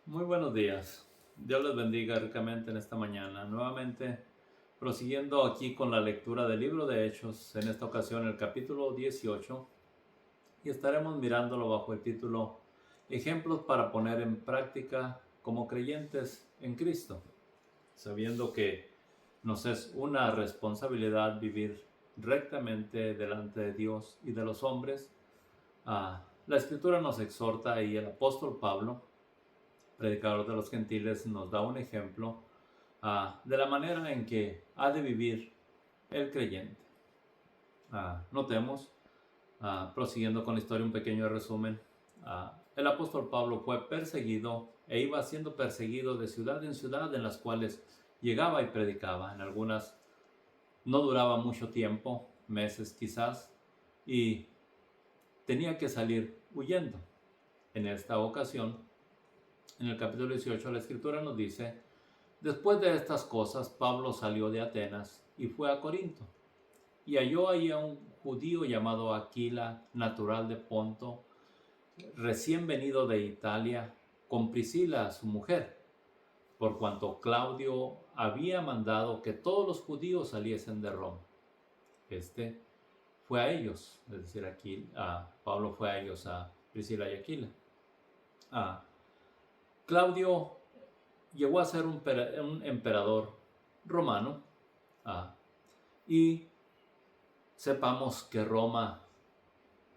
Muy buenos días. Dios les bendiga ricamente en esta mañana. Nuevamente, prosiguiendo aquí con la lectura del libro de Hechos, en esta ocasión el capítulo 18, y estaremos mirándolo bajo el título Ejemplos para poner en práctica como creyentes en Cristo, sabiendo que nos es una responsabilidad vivir rectamente delante de Dios y de los hombres. La Escritura nos exhorta y el apóstol Pablo, predicador de los gentiles, nos da un ejemplo de la manera en que ha de vivir el creyente. Notemos, prosiguiendo con la historia, un pequeño resumen. El apóstol Pablo fue perseguido e iba siendo perseguido de ciudad en ciudad, en las cuales llegaba y predicaba. En algunas no duraba mucho tiempo, meses quizás, y tenía que salir huyendo. En esta ocasión, en el capítulo 18, la Escritura nos dice: después de estas cosas, Pablo salió de Atenas y fue a Corinto, y halló ahí a un judío llamado Aquila, natural de Ponto, recién venido de Italia, con Priscila, su mujer, por cuanto Claudio había mandado que todos los judíos saliesen de Roma. Este fue a ellos, es decir, aquí Pablo fue a ellos, a Priscila y Aquila. Claudio llegó a ser un emperador romano, y sepamos que Roma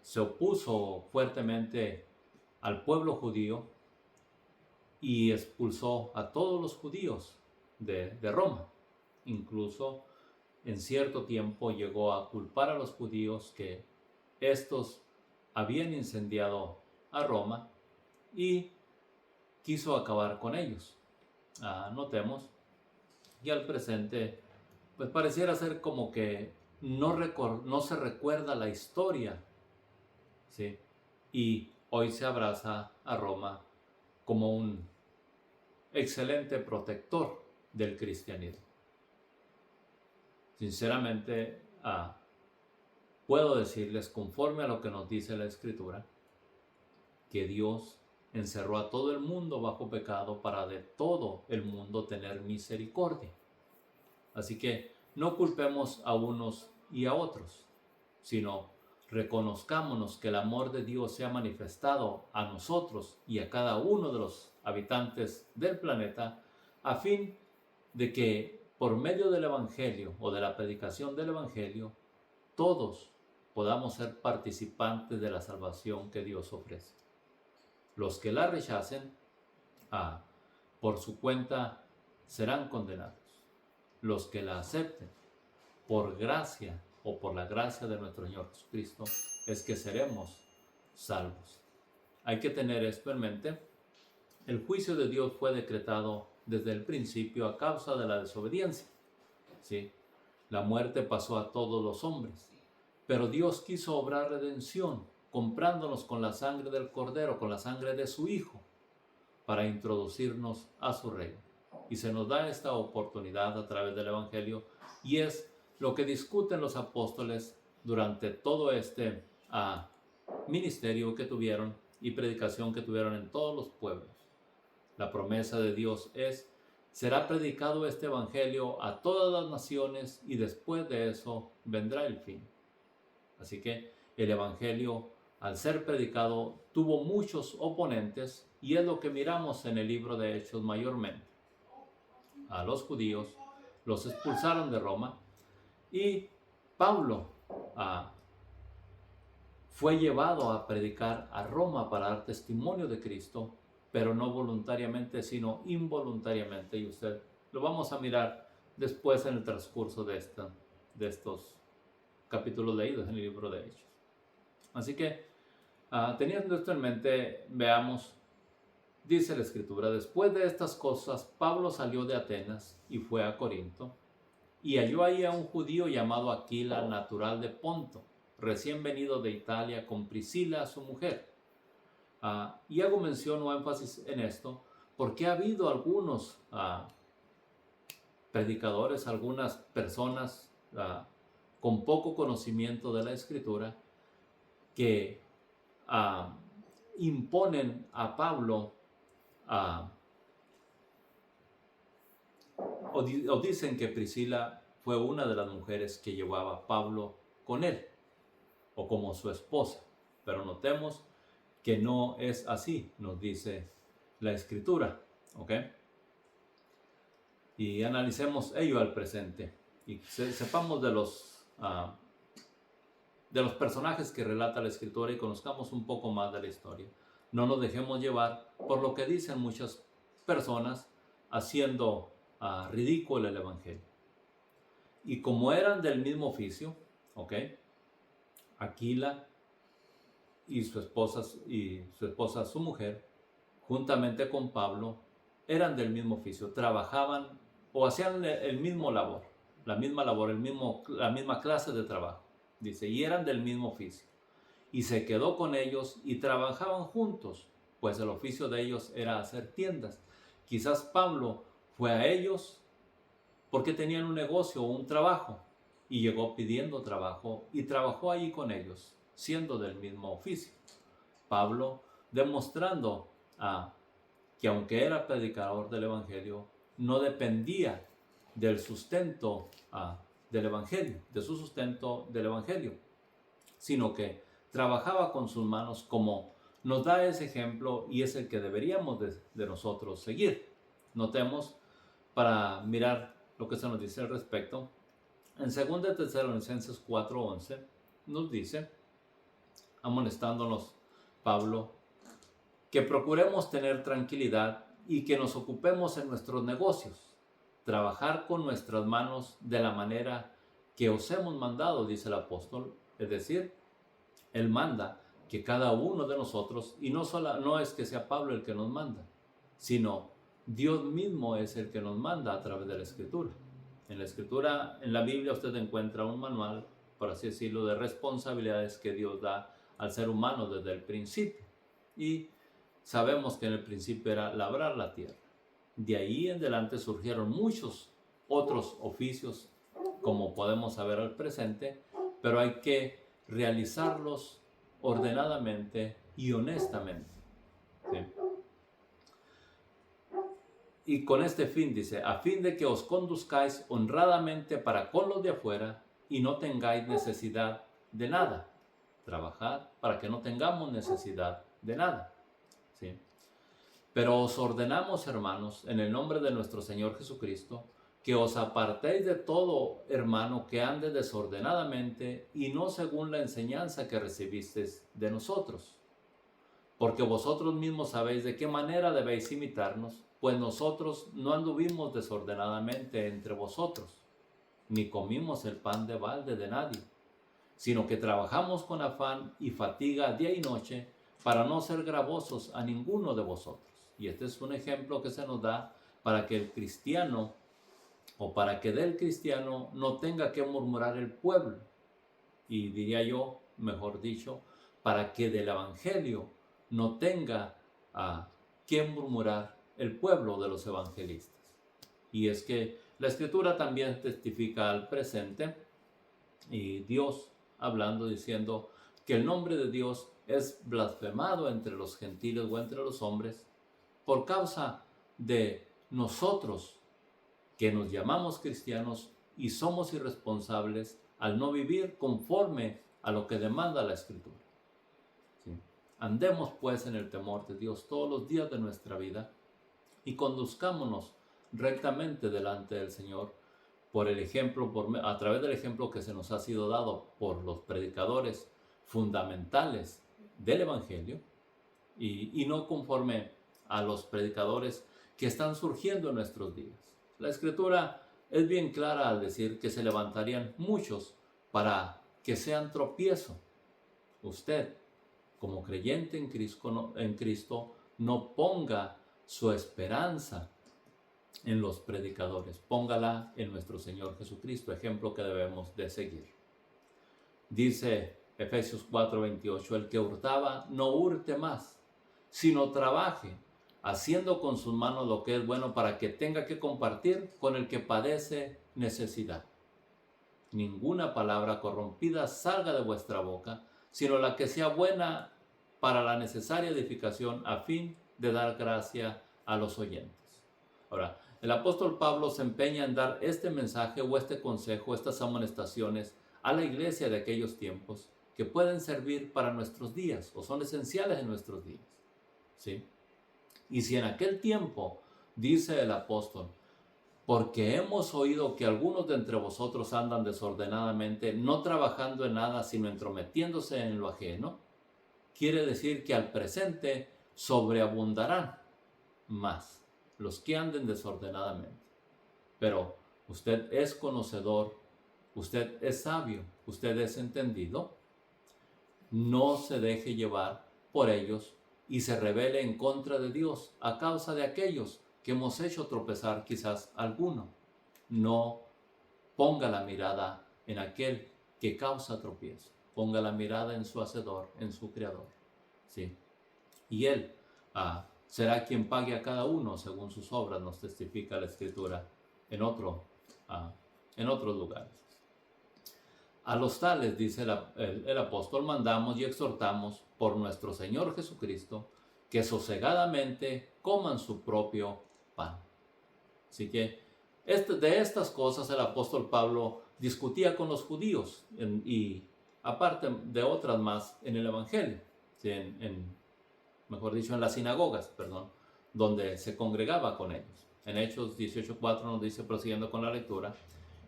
se opuso fuertemente al pueblo judío y expulsó a todos los judíos de Roma. Incluso en cierto tiempo llegó a culpar a los judíos que estos habían incendiado a Roma y quiso acabar con ellos. Notemos, y al presente, pues pareciera ser como que no se recuerda la historia, ¿sí? Y hoy se abraza a Roma como un excelente protector del cristianismo. Sinceramente, puedo decirles, conforme a lo que nos dice la Escritura, que Dios encerró a todo el mundo bajo pecado para de todo el mundo tener misericordia. Así que no culpemos a unos y a otros, sino reconozcámonos que el amor de Dios se ha manifestado a nosotros y a cada uno de los habitantes del planeta, a fin de que por medio del Evangelio o de la predicación del Evangelio, todos podamos ser participantes de la salvación que Dios ofrece. Los que la rechacen, por su cuenta serán condenados. Los que la acepten, por gracia o por la gracia de nuestro Señor Jesucristo, es que seremos salvos. Hay que tener esto en mente. El juicio de Dios fue decretado desde el principio a causa de la desobediencia. ¿Sí? La muerte pasó a todos los hombres, pero Dios quiso obrar redención, comprándonos con la sangre del Cordero, con la sangre de su Hijo, para introducirnos a su reino. Y se nos da esta oportunidad a través del Evangelio, y es lo que discuten los apóstoles durante todo este ministerio que tuvieron y predicación que tuvieron en todos los pueblos. La promesa de Dios es: será predicado este Evangelio a todas las naciones y después de eso vendrá el fin. Así que el Evangelio, al ser predicado, tuvo muchos oponentes, y es lo que miramos en el libro de Hechos mayormente. A los judíos los expulsaron de Roma, y Pablo fue llevado a predicar a Roma para dar testimonio de Cristo, pero no voluntariamente, sino involuntariamente. Y usted lo vamos a mirar después en el transcurso de estos capítulos leídos en el libro de Hechos. Así que, teniendo esto en mente, veamos, dice la Escritura: después de estas cosas, Pablo salió de Atenas y fue a Corinto, y halló ahí a un judío llamado Aquila, natural de Ponto, recién venido de Italia, con Priscila, su mujer. Y hago mención o énfasis en esto porque ha habido algunos predicadores, algunas personas con poco conocimiento de la Escritura, que imponen a Pablo o dicen que Priscila fue una de las mujeres que llevaba a Pablo con él, o como su esposa. Pero notemos que no es así, nos dice la Escritura, ¿ok? Y analicemos ello al presente y sepamos de los personajes que relata la Escritura y conozcamos un poco más de la historia. No nos dejemos llevar por lo que dicen muchas personas haciendo ridículo el Evangelio. Y como eran del mismo oficio, ¿ok? Aquila y su esposa, su mujer, juntamente con Pablo, eran del mismo oficio, trabajaban o hacían el mismo labor, la misma labor, la misma clase de trabajo, dice, y eran del mismo oficio. Y se quedó con ellos y trabajaban juntos, pues el oficio de ellos era hacer tiendas. Quizás Pablo fue a ellos porque tenían un negocio o un trabajo y llegó pidiendo trabajo y trabajó allí con ellos, siendo del mismo oficio. Pablo demostrando que aunque era predicador del Evangelio, no dependía del sustento del Evangelio, de su sustento del Evangelio, sino que trabajaba con sus manos como nos da ese ejemplo y es el que deberíamos de nosotros seguir. Notemos, para mirar lo que se nos dice al respecto, en 2 Tesalonicenses 4:11 nos dice, amonestándonos Pablo, que procuremos tener tranquilidad y que nos ocupemos en nuestros negocios, trabajar con nuestras manos de la manera que os hemos mandado, dice el apóstol. Es decir, él manda que cada uno de nosotros, y no es que sea Pablo el que nos manda, sino Dios mismo es el que nos manda a través de la Escritura. En la Escritura, en la Biblia, usted encuentra un manual, por así decirlo, de responsabilidades que Dios da al ser humano desde el principio. Y sabemos que en el principio era labrar la tierra. De ahí en adelante surgieron muchos otros oficios, como podemos saber al presente, pero hay que realizarlos ordenadamente y honestamente. ¿Sí? Y con este fin, dice, a fin de que os conduzcáis honradamente para con los de afuera y no tengáis necesidad de nada. Trabajad para que no tengamos necesidad de nada. ¿Sí? Pero os ordenamos, hermanos, en el nombre de nuestro Señor Jesucristo, que os apartéis de todo hermano que ande desordenadamente y no según la enseñanza que recibisteis de nosotros. Porque vosotros mismos sabéis de qué manera debéis imitarnos, pues nosotros no anduvimos desordenadamente entre vosotros, ni comimos el pan de balde de nadie, sino que trabajamos con afán y fatiga día y noche para no ser gravosos a ninguno de vosotros. Y este es un ejemplo que se nos da para que el cristiano, o para que del cristiano no tenga que murmurar el pueblo. Y diría yo, mejor dicho, para que del evangelio no tenga que murmurar el pueblo de los evangelistas. Y es que la Escritura también testifica al presente, y Dios hablando, diciendo que el nombre de Dios es blasfemado entre los gentiles o entre los hombres por causa de nosotros que nos llamamos cristianos y somos irresponsables al no vivir conforme a lo que demanda la Escritura. ¿Sí? Andemos pues en el temor de Dios todos los días de nuestra vida y conduzcámonos rectamente delante del Señor por el ejemplo, a través del ejemplo que se nos ha sido dado por los predicadores fundamentales del Evangelio y no conforme a los predicadores que están surgiendo en nuestros días. La Escritura es bien clara al decir que se levantarían muchos para que sean tropiezo. Usted, como creyente en Cristo, no ponga su esperanza en los predicadores, póngala en nuestro Señor Jesucristo, ejemplo que debemos de seguir. Dice Efesios 4:28, el que hurtaba, no hurte más, sino trabaje, haciendo con sus manos lo que es bueno para que tenga que compartir con el que padece necesidad. Ninguna palabra corrompida salga de vuestra boca, sino la que sea buena para la necesaria edificación a fin de dar gracia a los oyentes. Ahora, El apóstol Pablo se empeña en dar este mensaje o este consejo, estas amonestaciones a la iglesia de aquellos tiempos que pueden servir para nuestros días o son esenciales en nuestros días. ¿Sí? Y si en aquel tiempo, dice el apóstol, porque hemos oído que algunos de entre vosotros andan desordenadamente, no trabajando en nada, sino entrometiéndose en lo ajeno, quiere decir que al presente sobreabundarán más los que anden desordenadamente. Pero usted es conocedor, usted es sabio, usted es entendido. No se deje llevar por ellos y se rebele en contra de Dios a causa de aquellos que hemos hecho tropezar quizás alguno. No ponga la mirada en aquel que causa tropiezo. Ponga la mirada en su hacedor, en su creador. ¿Sí? Y él será quien pague a cada uno según sus obras, nos testifica la Escritura en otros lugares. A los tales, dice el apóstol, mandamos y exhortamos por nuestro Señor Jesucristo que sosegadamente coman su propio pan. Así que de estas cosas el apóstol Pablo discutía con los judíos y aparte de otras más en el Evangelio, ¿sí? Mejor dicho, en las sinagogas, donde se congregaba con ellos. En Hechos 18:4 nos dice, prosiguiendo con la lectura,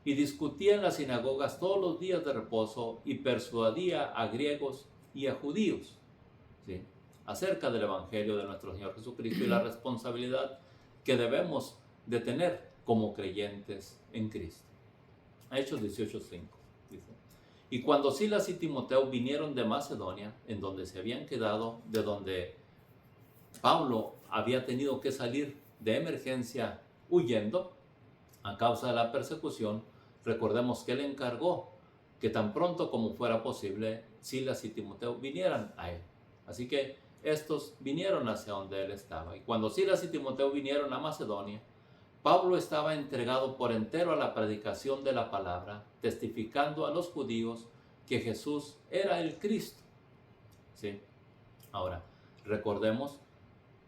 y discutía en las sinagogas todos los días de reposo y persuadía a griegos y a judíos, ¿sí?, acerca del Evangelio de nuestro Señor Jesucristo y la responsabilidad que debemos de tener como creyentes en Cristo. Hechos 18:5 dice, y cuando Silas y Timoteo vinieron de Macedonia, en donde se habían quedado, de donde Pablo había tenido que salir de emergencia huyendo a causa de la persecución, recordemos que él encargó que tan pronto como fuera posible Silas y Timoteo vinieran a él. Así que estos vinieron hacia donde él estaba. Y cuando Silas y Timoteo vinieron a Macedonia, Pablo estaba entregado por entero a la predicación de la palabra, testificando a los judíos que Jesús era el Cristo. ¿Sí? Ahora, recordemos,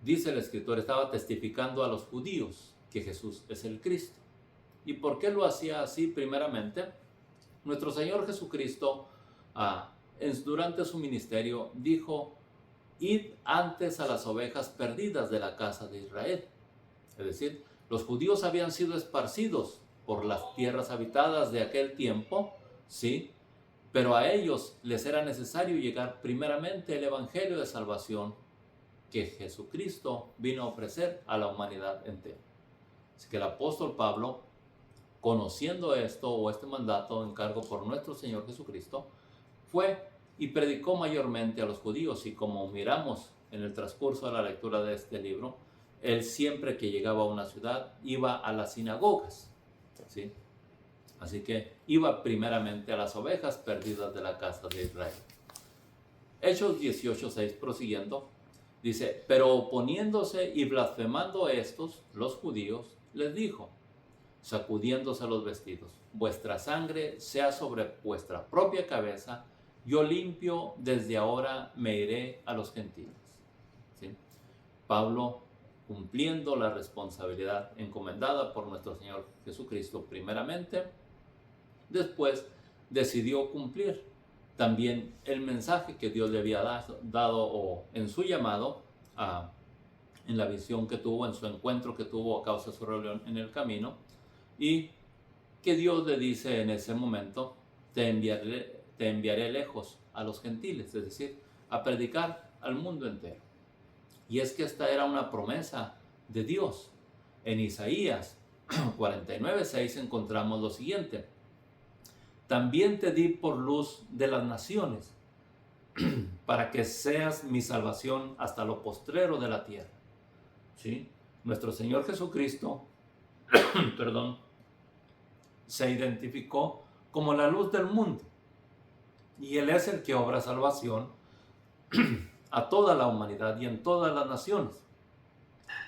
dice el escritor, estaba testificando a los judíos que Jesús es el Cristo. ¿Y por qué lo hacía así? Primeramente, nuestro Señor Jesucristo, durante su ministerio, dijo, id antes a las ovejas perdidas de la casa de Israel. Es decir, los judíos habían sido esparcidos por las tierras habitadas de aquel tiempo, ¿sí? Pero a ellos les era necesario llegar primeramente el Evangelio de salvación que Jesucristo vino a ofrecer a la humanidad entera. Así que el apóstol Pablo, conociendo esto o este mandato encargo por nuestro Señor Jesucristo, fue y predicó mayormente a los judíos, y como miramos en el transcurso de la lectura de este libro, él siempre que llegaba a una ciudad iba a las sinagogas, ¿sí? Así que iba primeramente a las ovejas perdidas de la casa de Israel. Hechos 18:6 prosiguiendo, dice, pero oponiéndose y blasfemando estos, los judíos, les dijo, sacudiéndose los vestidos, vuestra sangre sea sobre vuestra propia cabeza, yo limpio, desde ahora me iré a los gentiles. ¿Sí? Pablo, cumpliendo la responsabilidad encomendada por nuestro Señor Jesucristo primeramente, después decidió cumplir también el mensaje que Dios le había dado o en su llamado, en la visión que tuvo, en su encuentro que tuvo a causa de su rebelión en el camino, y que Dios le dice en ese momento, te enviaré lejos a los gentiles, es decir, a predicar al mundo entero. Y es que esta era una promesa de Dios. En Isaías 49:6 encontramos lo siguiente, también te di por luz de las naciones, para que seas mi salvación hasta lo postrero de la tierra. ¿Sí? Nuestro Señor Jesucristo, se identificó como la luz del mundo, y Él es el que obra salvación a toda la humanidad y en todas las naciones,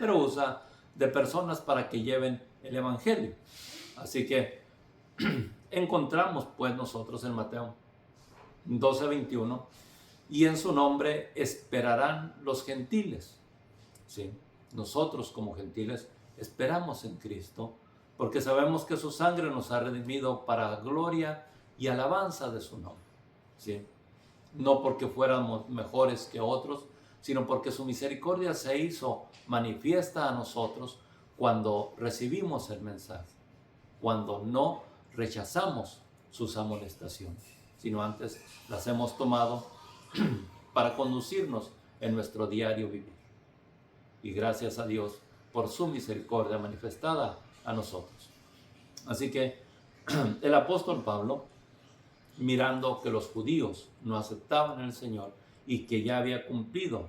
pero usa de personas para que lleven el Evangelio. Así que encontramos pues nosotros en Mateo 12:21, y en su nombre esperarán los gentiles. ¿Sí? Nosotros como gentiles esperamos en Cristo, porque sabemos que su sangre nos ha redimido para gloria y alabanza de su nombre. ¿Sí? No porque fuéramos mejores que otros, sino porque su misericordia se hizo manifiesta a nosotros cuando recibimos el mensaje, cuando no rechazamos sus amonestaciones, sino antes las hemos tomado para conducirnos en nuestro diario vivir. Y gracias a Dios por su misericordia manifestada a nosotros. Así que el apóstol Pablo, mirando que los judíos no aceptaban al Señor y que ya había cumplido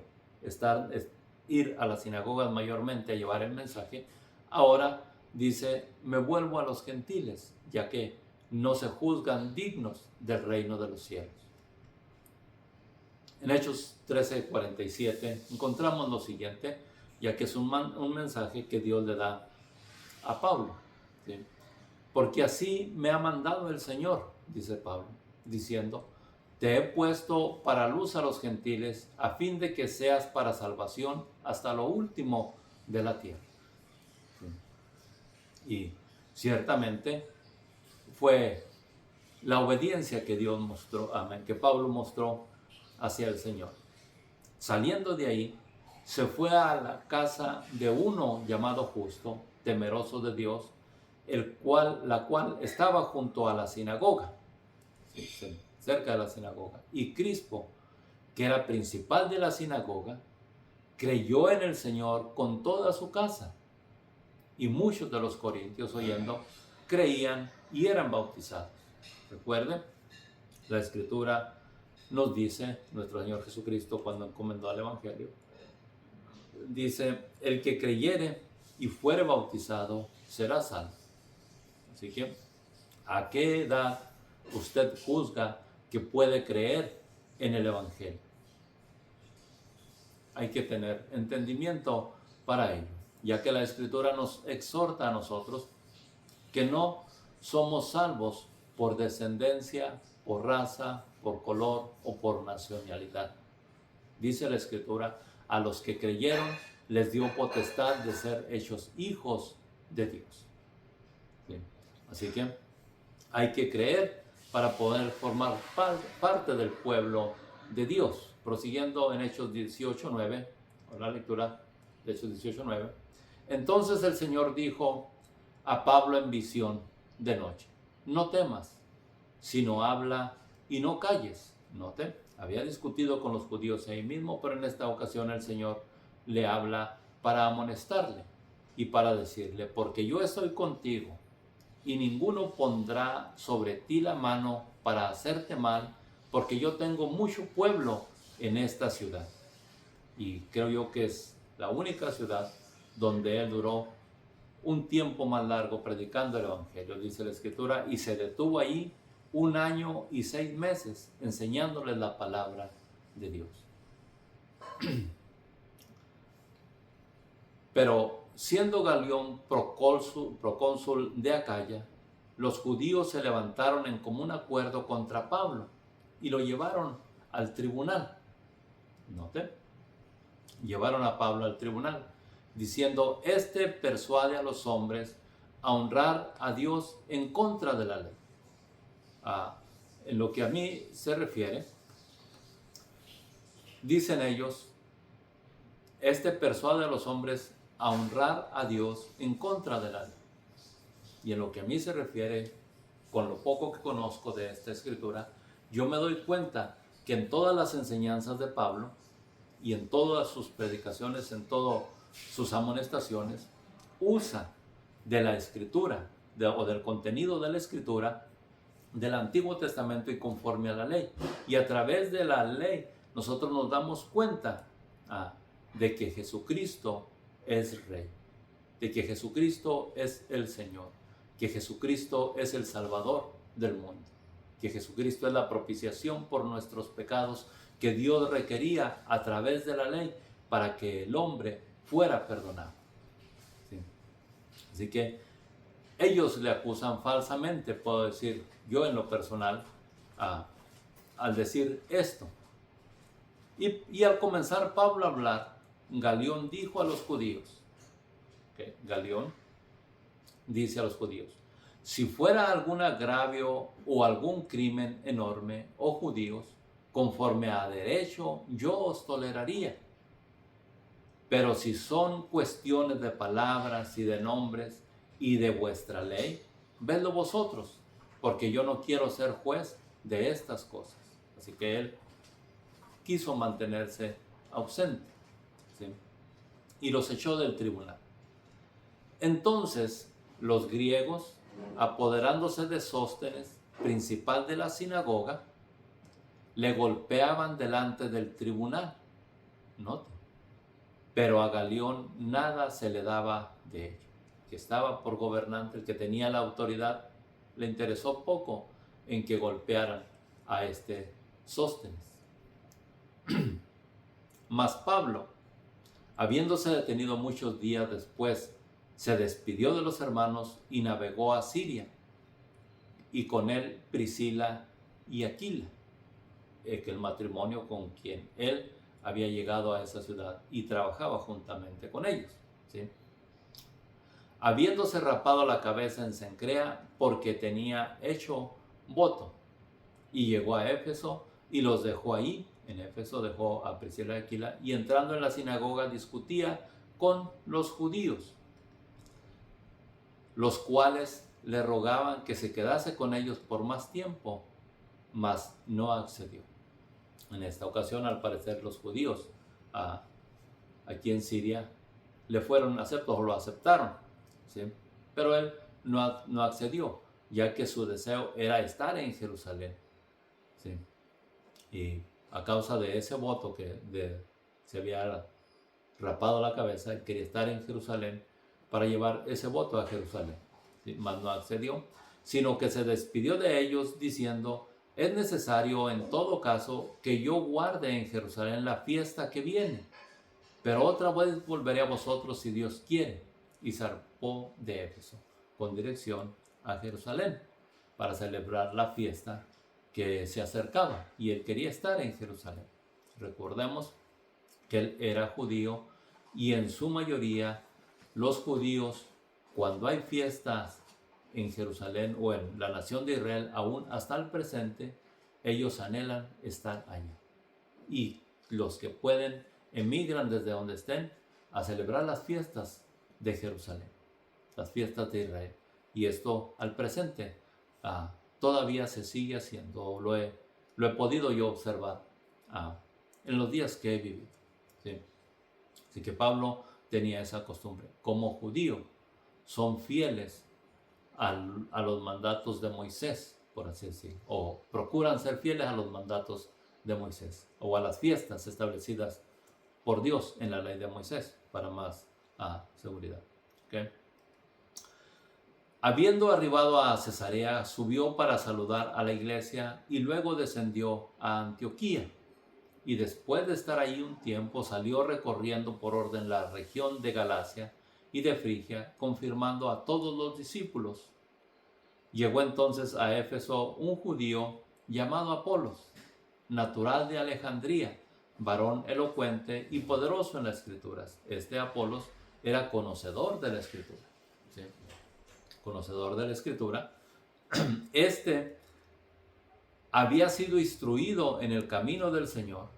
ir a las sinagogas mayormente a llevar el mensaje, ahora dice, me vuelvo a los gentiles, ya que no se juzgan dignos del reino de los cielos. En Hechos 13:47 encontramos lo siguiente, ya que es un mensaje que Dios le da a Pablo. ¿Sí? Porque así me ha mandado el Señor, dice Pablo, diciendo, te he puesto para luz a los gentiles, a fin de que seas para salvación hasta lo último de la tierra. ¿Sí? Y ciertamente fue la obediencia que Dios mostró, amén, que Pablo mostró hacia el Señor. Saliendo de ahí, se fue a la casa de uno llamado Justo, temeroso de Dios, la cual estaba junto a la sinagoga, cerca de la sinagoga. Y Crispo, que era principal de la sinagoga, creyó en el Señor con toda su casa. Y muchos de los corintios, oyendo, creían y eran bautizados. Recuerden, la Escritura nos dice, nuestro Señor Jesucristo cuando encomendó al Evangelio, dice, el que creyere y fuere bautizado será salvo. Así que, ¿a qué edad usted juzga que puede creer en el Evangelio? Hay que tener entendimiento para ello, ya que la Escritura nos exhorta a nosotros que no somos salvos por descendencia, por raza, por color o por nacionalidad. Dice la Escritura, a los que creyeron les dio potestad de ser hechos hijos de Dios. ¿Sí? Así que hay que creer para poder formar parte del pueblo de Dios. Prosiguiendo en Hechos 18:9, la lectura de Hechos 18:9. Entonces el Señor dijo a Pablo en visión de noche, no temas, sino habla y no calles. Note, había discutido con los judíos ahí mismo, pero en esta ocasión el Señor le habla para amonestarle y para decirle, porque yo estoy contigo y ninguno pondrá sobre ti la mano para hacerte mal, porque yo tengo mucho pueblo en esta ciudad. Y creo yo que es la única ciudad donde él duró un tiempo más largo predicando el Evangelio, dice la Escritura, y se detuvo ahí 1 año y 6 meses enseñándoles la palabra de Dios. Pero siendo Galión procónsul de Acaya, los judíos se levantaron en común acuerdo contra Pablo y lo llevaron al tribunal. Note, llevaron a Pablo al tribunal, diciendo, este persuade a los hombres a honrar a Dios en contra de la ley. En lo que a mí se refiere, dicen ellos, este persuade a los hombres a honrar a Dios en contra de la ley. Y en lo que a mí se refiere, con lo poco que conozco de esta escritura, yo me doy cuenta que en todas las enseñanzas de Pablo y en todas sus predicaciones, en todas sus amonestaciones, usa de la escritura o del contenido de la escritura del Antiguo Testamento y conforme a la ley. Y a través de la ley nosotros nos damos cuenta de que Jesucristo es Rey, de que Jesucristo es el Señor, que Jesucristo es el Salvador del mundo, que Jesucristo es la propiciación por nuestros pecados que Dios requería a través de la ley para que el hombre fuera perdonado. ¿Sí? Así que ellos le acusan falsamente, puedo decir yo en lo personal, al decir esto. Y al comenzar Pablo a hablar, Galión dijo a los judíos, Galión dice a los judíos: si fuera algún agravio o algún crimen enorme, oh judíos, conforme a derecho, yo os toleraría. Pero si son cuestiones de palabras y de nombres y de vuestra ley, vedlo vosotros, porque yo no quiero ser juez de estas cosas. Así que él quiso mantenerse ausente, ¿sí? Y los echó del tribunal. Entonces los griegos, apoderándose de Sóstenes, principal de la sinagoga, le golpeaban delante del tribunal. Note. Pero a Galión nada se le daba de ello. Que estaba por gobernante, el que tenía la autoridad, le interesó poco en que golpearan a este Sóstenes. Mas Pablo, habiéndose detenido muchos días después, se despidió de los hermanos y navegó a Siria, y con él Priscila y Aquila, que el matrimonio con quien él había llegado a esa ciudad y trabajaba juntamente con ellos, ¿sí? Habiéndose rapado la cabeza en Cencrea porque tenía hecho voto, y llegó a Éfeso y los dejó ahí. En Éfeso dejó a Priscila y Aquila, y entrando en la sinagoga discutía con los judíos, los cuales le rogaban que se quedase con ellos por más tiempo, mas no accedió. En esta ocasión, al parecer, los judíos aquí en Siria le fueron aceptos o lo aceptaron, ¿sí? Pero él no accedió, ya que su deseo era estar en Jerusalén, ¿sí? Y a causa de ese voto se había rapado la cabeza, él quería estar en Jerusalén para llevar ese voto a Jerusalén, ¿sí? Mas no accedió, sino que se despidió de ellos diciendo: es necesario en todo caso que yo guarde en Jerusalén la fiesta que viene, pero otra vez volveré a vosotros si Dios quiere. Y zarpó de Éfeso con dirección a Jerusalén para celebrar la fiesta que se acercaba, y él quería estar en Jerusalén. Recordemos que él era judío, y en su mayoría los judíos, cuando hay fiestas en Jerusalén o en la nación de Israel, aún hasta el presente, ellos anhelan estar allá. Y los que pueden emigran desde donde estén a celebrar las fiestas de Jerusalén, las fiestas de Israel. Y esto al presente todavía se sigue haciendo. Lo he podido yo observar en los días que he vivido, ¿sí? Así que Pablo tenía esa costumbre. Como judío, son fieles a los mandatos de Moisés, por así decirlo, o procuran ser fieles a los mandatos de Moisés, o a las fiestas establecidas por Dios en la ley de Moisés, para más seguridad. ¿Okay? Habiendo arribado a Cesarea, subió para saludar a la iglesia y luego descendió a Antioquía. Y después de estar ahí un tiempo, salió recorriendo por orden la región de Galacia y de Frigia, confirmando a todos los discípulos. Llegó entonces a Éfeso un judío llamado Apolos, natural de Alejandría, varón elocuente y poderoso en las escrituras. Este Apolos era conocedor de la escritura, ¿sí? Conocedor de la escritura. Este había sido instruido en el camino del Señor,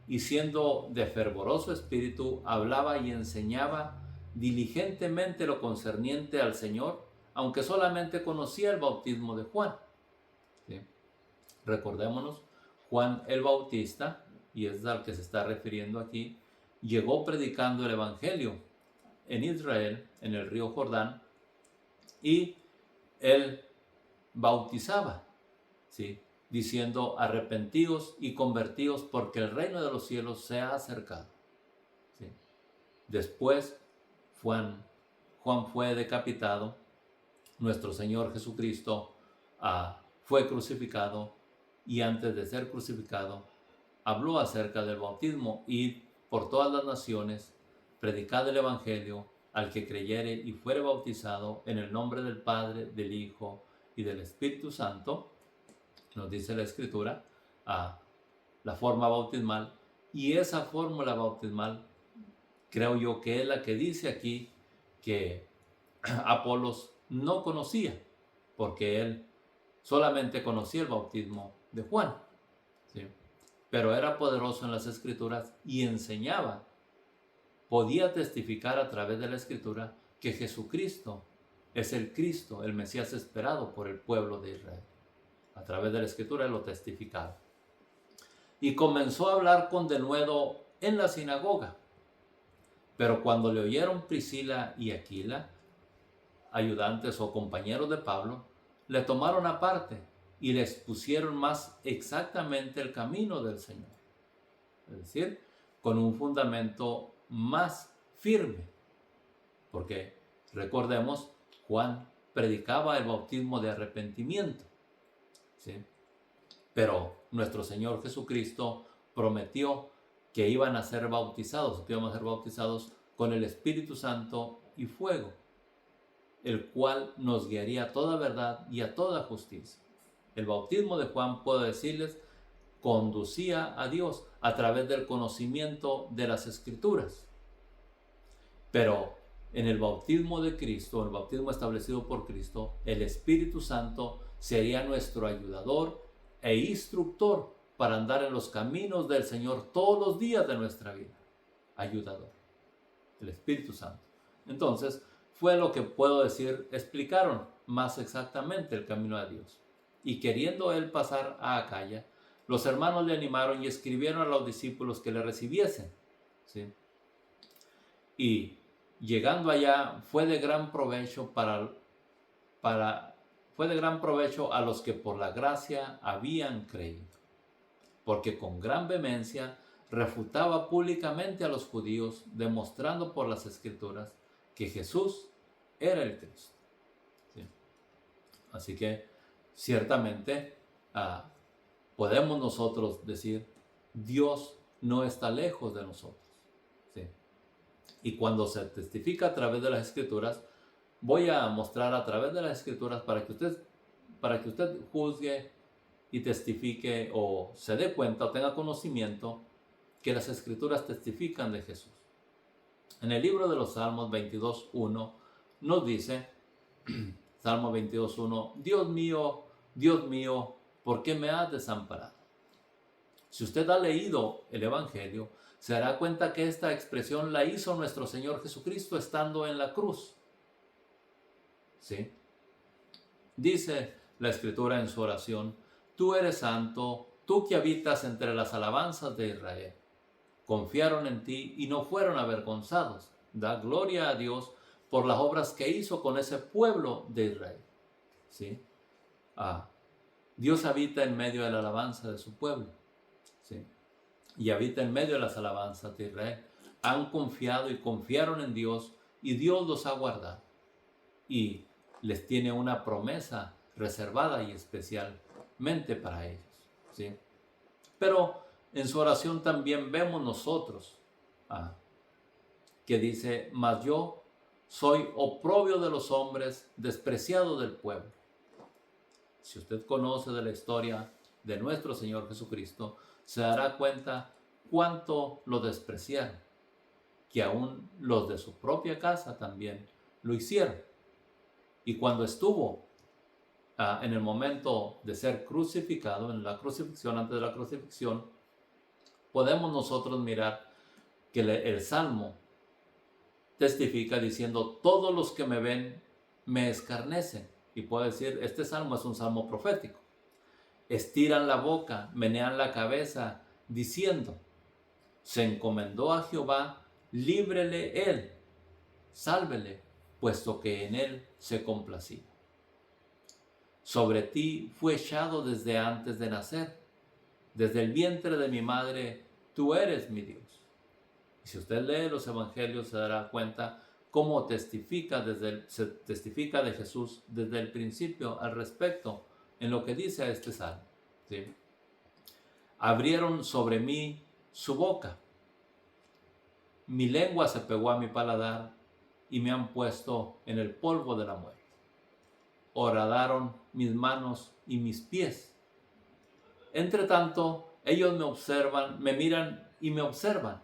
y siendo de fervoroso espíritu, hablaba y enseñaba diligentemente lo concerniente al Señor, aunque solamente conocía el bautismo de Juan, ¿sí? Recordémonos, Juan el Bautista, y es al que se está refiriendo aquí, llegó predicando el Evangelio en Israel, en el río Jordán, y él bautizaba, ¿sí? Diciendo: arrepentíos y convertíos, porque el reino de los cielos se ha acercado, ¿sí? Después Juan fue decapitado, nuestro Señor Jesucristo fue crucificado, y antes de ser crucificado habló acerca del bautismo: id por todas las naciones, predicad el Evangelio al que creyere y fuere bautizado en el nombre del Padre, del Hijo y del Espíritu Santo. Nos dice la Escritura la forma bautismal, y esa fórmula bautismal creo yo que es la que dice aquí que Apolos no conocía, porque él solamente conocía el bautismo de Juan, ¿sí? Pero era poderoso en las Escrituras y enseñaba, podía testificar a través de la Escritura que Jesucristo es el Cristo, el Mesías esperado por el pueblo de Israel. A través de la Escritura él lo testificaba. Y comenzó a hablar con denuedo en la sinagoga. Pero cuando le oyeron Priscila y Aquila, ayudantes o compañeros de Pablo, le tomaron aparte y le expusieron más exactamente el camino del Señor. Es decir, con un fundamento más firme. Porque, recordemos, Juan predicaba el bautismo de arrepentimiento, ¿sí? Pero nuestro Señor Jesucristo prometió que iban a ser bautizados, que íbamos a ser bautizados con el Espíritu Santo y fuego, el cual nos guiaría a toda verdad y a toda justicia. El bautismo de Juan, puedo decirles, conducía a Dios a través del conocimiento de las Escrituras. Pero en el bautismo de Cristo, el bautismo establecido por Cristo, el Espíritu Santo sería nuestro ayudador e instructor para andar en los caminos del Señor todos los días de nuestra vida. Ayudador, el Espíritu Santo. Entonces, fue lo que puedo decir, explicaron más exactamente el camino a Dios. Y queriendo él pasar a Acaya, los hermanos le animaron y escribieron a los discípulos que le recibiesen, ¿sí? Y llegando allá fue de gran provecho fue de gran provecho a los que por la gracia habían creído, porque con gran vehemencia refutaba públicamente a los judíos, demostrando por las Escrituras que Jesús era el Cristo, ¿sí? Así que ciertamente podemos nosotros decir, Dios no está lejos de nosotros, ¿sí? Y cuando se testifica a través de las Escrituras, voy a mostrar a través de las Escrituras para que usted juzgue y testifique o se dé cuenta o tenga conocimiento que las Escrituras testifican de Jesús. En el libro de los Salmos 22.1 nos dice, Salmo 22.1, Dios mío, ¿por qué me has desamparado? Si usted ha leído el Evangelio, se dará cuenta que esta expresión la hizo nuestro Señor Jesucristo estando en la cruz, ¿sí? Dice la Escritura en su oración, tú eres santo, tú que habitas entre las alabanzas de Israel. Confiaron en ti y no fueron avergonzados. Da gloria a Dios por las obras que hizo con ese pueblo de Israel, ¿sí? Dios habita en medio de la alabanza de su pueblo, ¿sí? Y habita en medio de las alabanzas de Israel. Han confiado y confiaron en Dios y Dios los ha guardado. Y les tiene una promesa reservada y especialmente para ellos, ¿sí? Pero en su oración también vemos nosotros que dice, mas yo soy oprobio de los hombres, despreciado del pueblo. Si usted conoce de la historia de nuestro Señor Jesucristo, se dará cuenta cuánto lo despreciaron, que aún los de su propia casa también lo hicieron. Y cuando estuvo en el momento de ser crucificado, en la crucifixión, antes de la crucifixión, podemos nosotros mirar que el Salmo testifica diciendo, todos los que me ven me escarnecen. Y puedo decir, este Salmo es un Salmo profético. Estiran la boca, menean la cabeza, diciendo, se encomendó a Jehová, líbrele él, sálvele, puesto que en él se complacía. Sobre ti fue echado desde antes de nacer, desde el vientre de mi madre, tú eres mi Dios. Y si usted lee los evangelios se dará cuenta cómo se testifica de Jesús desde el principio al respecto en lo que dice a este salmo, ¿sí? Abrieron sobre mí su boca, mi lengua se pegó a mi paladar y me han puesto en el polvo de la muerte. Horadaron mis manos y mis pies. Entre tanto, ellos me observan, me miran y me observan.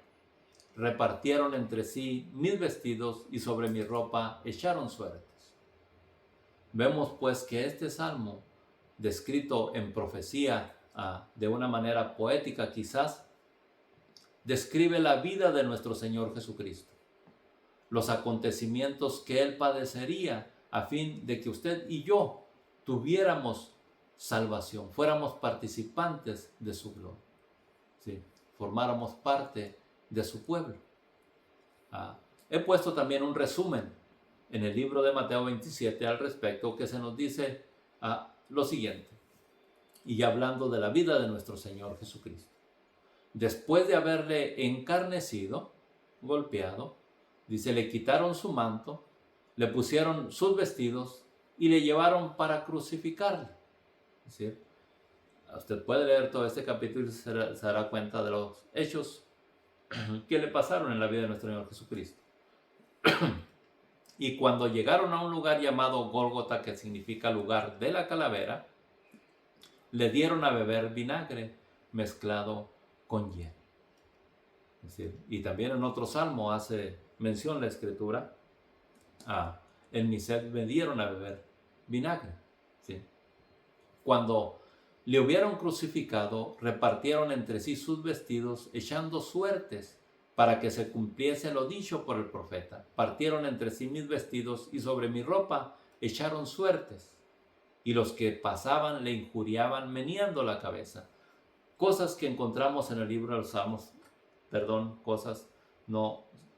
repartieron entre sí mis vestidos y sobre mi ropa echaron suertes. Vemos pues que este salmo, descrito en profecía de una manera poética quizás, describe la vida de nuestro Señor Jesucristo, los acontecimientos que Él padecería a fin de que usted y yo tuviéramos salvación, fuéramos participantes de su gloria, ¿sí? Formáramos parte de su pueblo. He puesto también un resumen en el libro de Mateo 27 al respecto, que se nos dice lo siguiente, y hablando de la vida de nuestro Señor Jesucristo. Después de haberle encarnecido, golpeado, dice, le quitaron su manto, le pusieron sus vestidos y le llevaron para crucificarle. Es decir, usted puede leer todo este capítulo y se dará cuenta de los hechos que le pasaron en la vida de nuestro Señor Jesucristo. Y cuando llegaron a un lugar llamado Gólgota, que significa lugar de la calavera, le dieron a beber vinagre mezclado con hiel. Es decir, y también en otro salmo hace mención la escritura, en mi sed me dieron a beber vinagre. ¿Sí? Cuando le hubieron crucificado, repartieron entre sí sus vestidos, echando suertes para que se cumpliese lo dicho por el profeta. Partieron entre sí mis vestidos y sobre mi ropa echaron suertes. Y los que pasaban le injuriaban meneando la cabeza. Cosas que encontramos en el libro de los Salmos,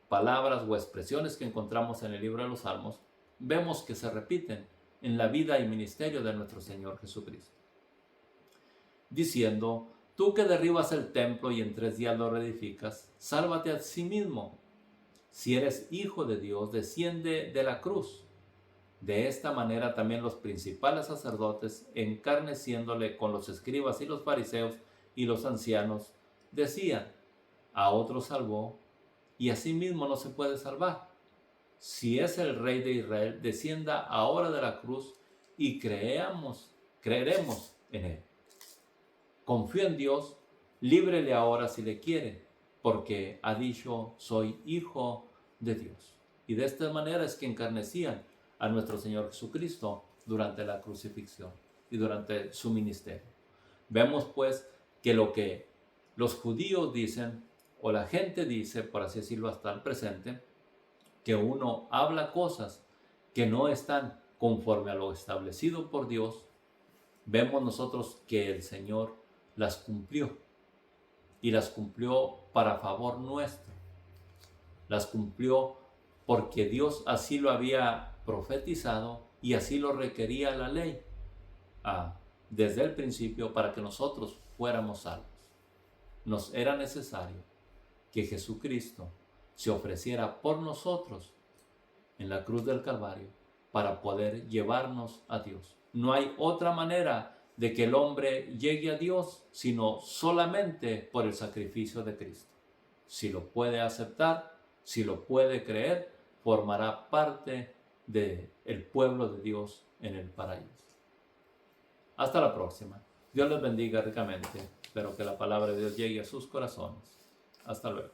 palabras o expresiones que encontramos en el libro de los Salmos, vemos que se repiten en la vida y ministerio de nuestro Señor Jesucristo. Diciendo, tú que derribas el templo y en 3 días lo reedificas, sálvate a sí mismo. Si eres hijo de Dios, desciende de la cruz. De esta manera también los principales sacerdotes, encarneciéndole con los escribas y los fariseos y los ancianos, decían, a otro salvó y a sí mismo no se puede salvar. Si es el Rey de Israel, descienda ahora de la cruz y creeremos en él. Confío en Dios, líbrele ahora si le quiere, porque ha dicho, soy hijo de Dios. Y de esta manera es que encarnecían a nuestro Señor Jesucristo durante la crucifixión y durante su ministerio. Vemos pues que lo que los judíos dicen, o la gente dice, por así decirlo hasta el presente, que uno habla cosas que no están conforme a lo establecido por Dios, vemos nosotros que el Señor las cumplió, y las cumplió para favor nuestro. Las cumplió porque Dios así lo había profetizado y así lo requería la ley desde el principio para que nosotros fuéramos salvos. Nos era necesario que Jesucristo se ofreciera por nosotros en la cruz del Calvario para poder llevarnos a Dios. No hay otra manera de que el hombre llegue a Dios sino solamente por el sacrificio de Cristo. Si lo puede aceptar, si lo puede creer, formará parte del pueblo de Dios en el paraíso. Hasta la próxima. Dios les bendiga ricamente. Espero que la palabra de Dios llegue a sus corazones. Hasta luego.